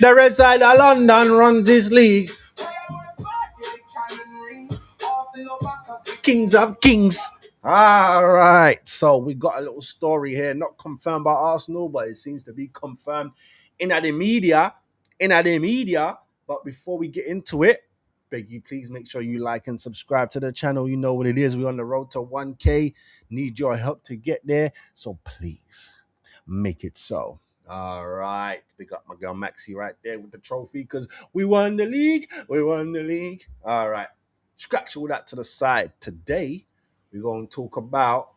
The red side of London runs this league. Kings of Kings. All right. So we got a little story here, not confirmed by Arsenal, but it seems to be confirmed in the media. But before we get into it, beg you, please make sure you like and subscribe to the channel. You know what it is. We're on the road to 1K. Need your help to get there. So please make it so. All right. We got my girl Maxie right there with the trophy because we won the league. All right. Scratch all that to the side. Today, we're going to talk about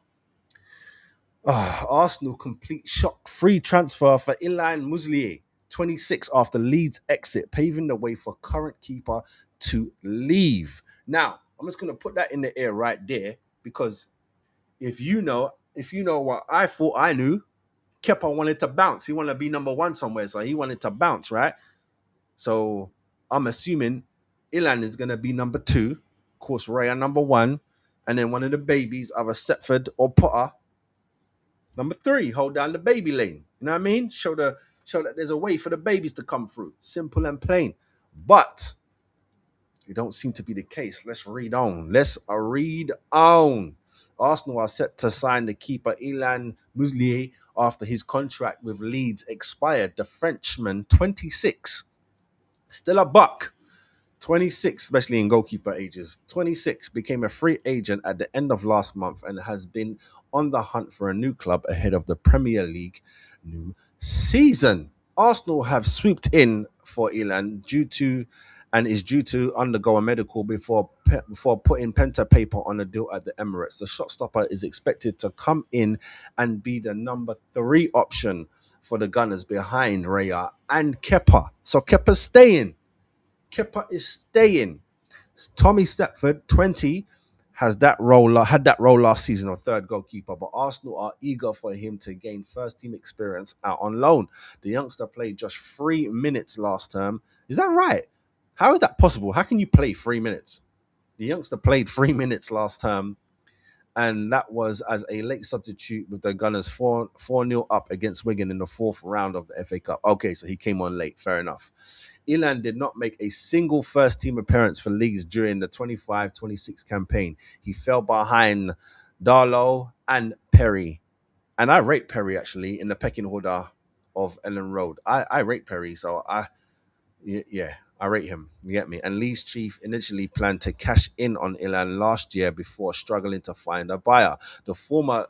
Arsenal complete shock-free transfer for Illan Meslier, 26 after Leeds exit, paving the way for current keeper to leave. Now, I'm just going to put that in the air right there because if you know what I thought I knew, Kepa wanted to bounce. He wanted to be number one somewhere, so he wanted to bounce, right? So I'm assuming Illan is going to be number two, of course, Raya number one, and then one of the babies, either Setford or Potter, number three, hold down the baby lane. You know what I mean? Show that there's a way for the babies to come through. Simple and plain. But it don't seem to be the case. Let's read on. Arsenal are set to sign the keeper Illan Meslier after his contract with Leeds expired. The Frenchman, 26, still a buck. 26, especially in goalkeeper ages. 26 became a free agent at the end of last month and has been on the hunt for a new club ahead of the Premier League new season. Arsenal have swooped in for Illan is due to undergo a medical before putting pen to paper on a deal at the Emirates. The shot stopper is expected to come in and be the number 3 option for the Gunners behind Raya and Kepa. So Kepa's staying. Kepa is staying. Tommy Stepford, 20, had that role last season of third goalkeeper, but Arsenal are eager for him to gain first-team experience out on loan. The youngster played just 3 minutes last term. Is that right? How is that possible? How can you play 3 minutes? The youngster played 3 minutes last term, and that was as a late substitute with the Gunners 4-0 up against Wigan in the 4th round of the FA Cup. Okay, so he came on late. Fair enough. Illan did not make a single first-team appearance for Leeds during the 25-26 campaign. He fell behind Darlow and Perry. And I rate Perry, actually, in the pecking order of Ellen Road. I rate Perry, so I rate him. You get me? And Leeds chief initially planned to cash in on Illan last year before struggling to find a buyer. The former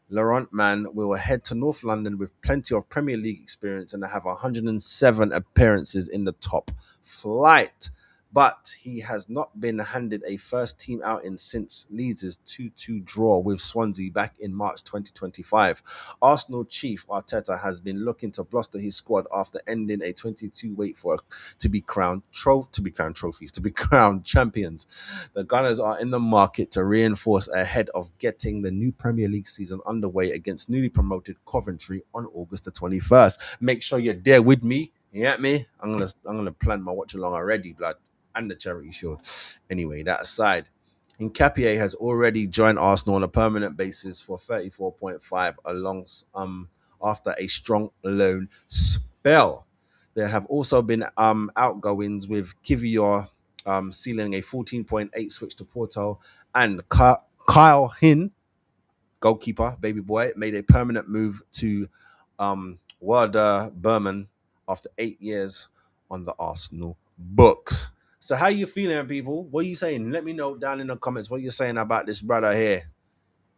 Laurent man will head to North London with plenty of Premier League experience and have 107 appearances in the top flight. But he has not been handed a first-team outing since Leeds' 2-2 draw with Swansea back in March 2025. Arsenal chief Arteta has been looking to bolster his squad after ending a 22 wait for to be crowned champions. The Gunners are in the market to reinforce ahead of getting the new Premier League season underway against newly promoted Coventry on August the 21st. Make sure you're there with me. You get me? I'm gonna plan my watch along already, blood, and the charity shield. Anyway, that aside, Nketiah has already joined Arsenal on a permanent basis for 34.5 after a strong loan spell. There have also been outgoings with Kivior sealing a 14.8 switch to Porto, and Kyle Hin, goalkeeper, baby boy, made a permanent move to Werder Bremen after 8 years on the Arsenal books. So how you feeling, people? What are you saying? Let me know down in the comments what you're saying about this brother here.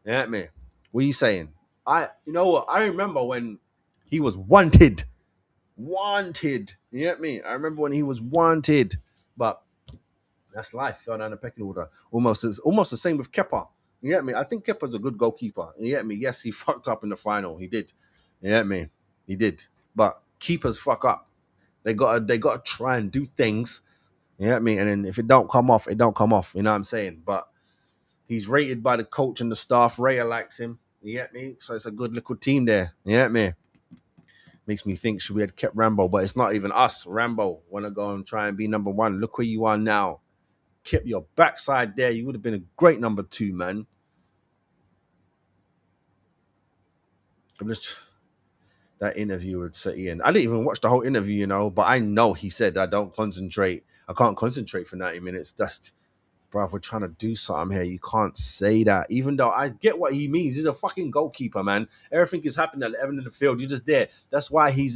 You know what I mean? What are you saying? You know what? I remember when he was wanted. Wanted. You know what I mean? I remember when he was wanted. But that's life. Fell down the pecking order. Almost the same with Kepa. You get me? I think Kepa's a good goalkeeper. You get me? Yes, he fucked up in the final. He did. You get me? He did. But keepers fuck up. They gotta try and do things. You get me? And then if it don't come off, it don't come off. You know what I'm saying? But he's rated by the coach and the staff. Raya likes him. You get me? So it's a good little team there. You get me? Makes me think should we have kept Rambo, but it's not even us. Rambo wanna go and try and be number 1. Look where you are now. Kept your backside there. You would have been a great number 2, man. that interview with Ian. I didn't even watch the whole interview, but I know he said I can't concentrate for 90 minutes. That's, bro, we're trying to do something here. You can't say that. Even though I get what he means. He's a fucking goalkeeper, man. Everything is happening at the end of the field. You're just there. That's why he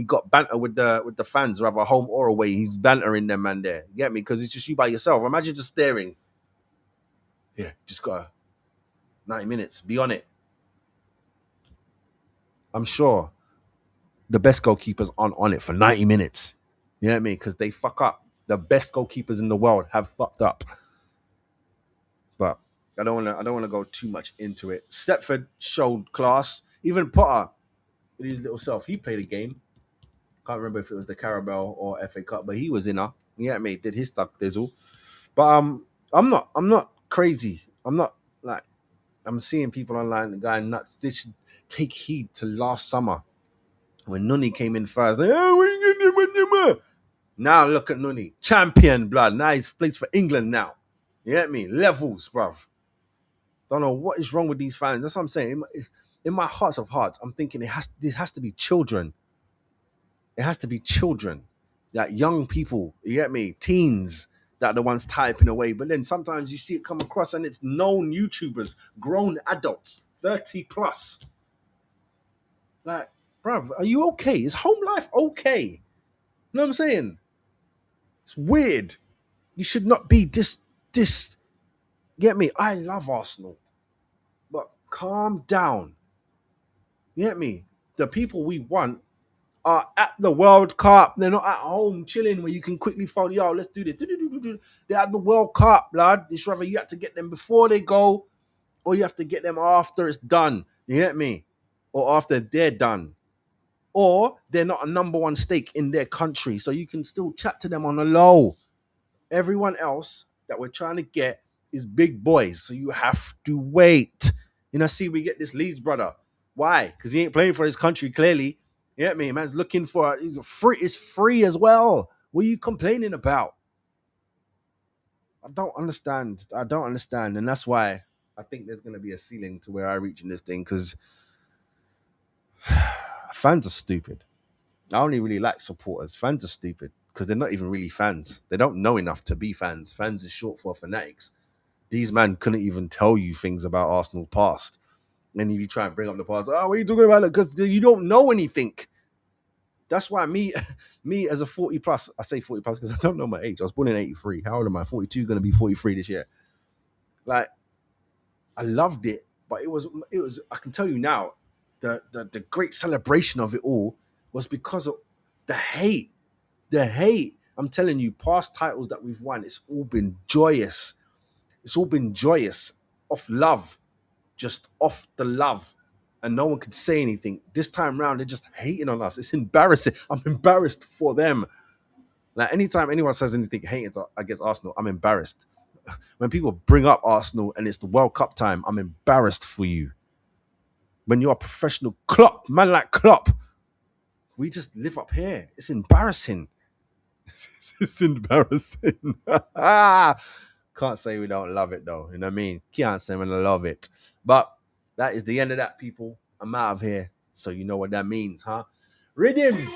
got banter with the fans, rather home or away. He's bantering them, man, there. You get me? Because it's just you by yourself. Imagine just staring. Yeah, just got 90 minutes. Be on it. I'm sure the best goalkeepers aren't on it for 90 minutes. You know what I mean? Because they fuck up. The best goalkeepers in the world have fucked up. But I don't want to go too much into it. Stepford showed class. Even Potter, with his little self, he played a game. Can't remember if it was the Carabao or FA Cup, but he was in her. You know what I mean? Did his stuff dizzle. But I'm not crazy. I'm seeing people online going nuts. They should take heed to last summer when Nunny came in first. Like, now look at Nunny, champion blood. Now he's plays for England now. You get me? Levels, bruv. Don't know what is wrong with these fans. That's what I'm saying. In my hearts of hearts, I'm thinking it has to be children. It has to be children, like young people. You get me? Teens that are the ones typing away. But then sometimes you see it come across and it's known YouTubers, grown adults, 30 plus. Like, bruv, are you okay? Is home life okay? You know what I'm saying? It's weird. You should not be this. Get me? I love Arsenal. But calm down. You get me? The people we want are at the World Cup. They're not at home chilling where you can quickly phone, yo, let's do this. They're at the World Cup, blood. It's rather you have to get them before they go, or you have to get them after it's done. You get me? Or after they're done. Or they're not a number one stake in their country, so you can still chat to them on the low. Everyone else that we're trying to get is big boys, so you have to wait. See, we get this Leeds brother. Why? Because he ain't playing for his country, clearly. You get me? Man's looking for it's free as well. What are you complaining about? I don't understand. And that's why I think there's going to be a ceiling to where I reach in this thing, because fans are stupid. I only really like supporters. Fans are stupid because they're not even really fans. They don't know enough to be fans. Fans is short for fanatics. These men couldn't even tell you things about Arsenal past. And if you try and bring up the past, what are you talking about? Because you don't know anything. That's why me as a 40 plus, I say 40 plus because I don't know my age. I was born in 83. How old am I? 42, going to be 43 this year. Like, I loved it, but it was, I can tell you now, the great celebration of it all was because of the hate. The hate. I'm telling you, past titles that we've won, it's all been joyous. It's all been joyous, off love, just off the love. And no one could say anything. This time around, they're just hating on us. It's embarrassing. I'm embarrassed for them. Like, anytime anyone says anything hating against Arsenal, I'm embarrassed. When people bring up Arsenal and it's the World Cup time, I'm embarrassed for you. When you're a professional Klopp, man like Klopp, we just live up here. It's embarrassing. It's embarrassing. Can't say we don't love it, though. You know what I mean? Can't say we don't love it. But that is the end of that, people. I'm out of here. So you know what that means, huh? Rhythms.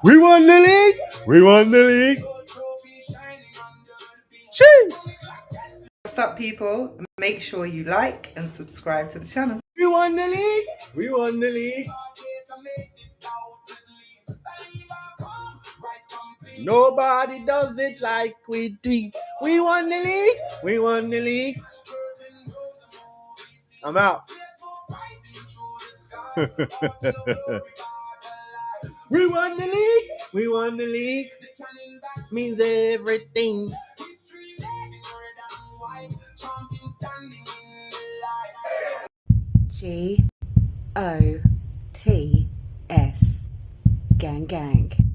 We won the league. We won the league. Cheers. What's up, people? Make sure you like and subscribe to the channel. We won the league. We won the league. Nobody does it like we do. We won the league. We won the league. I'm out. We won the league. We won the league. Means everything. G.o.t.s. Gang gang.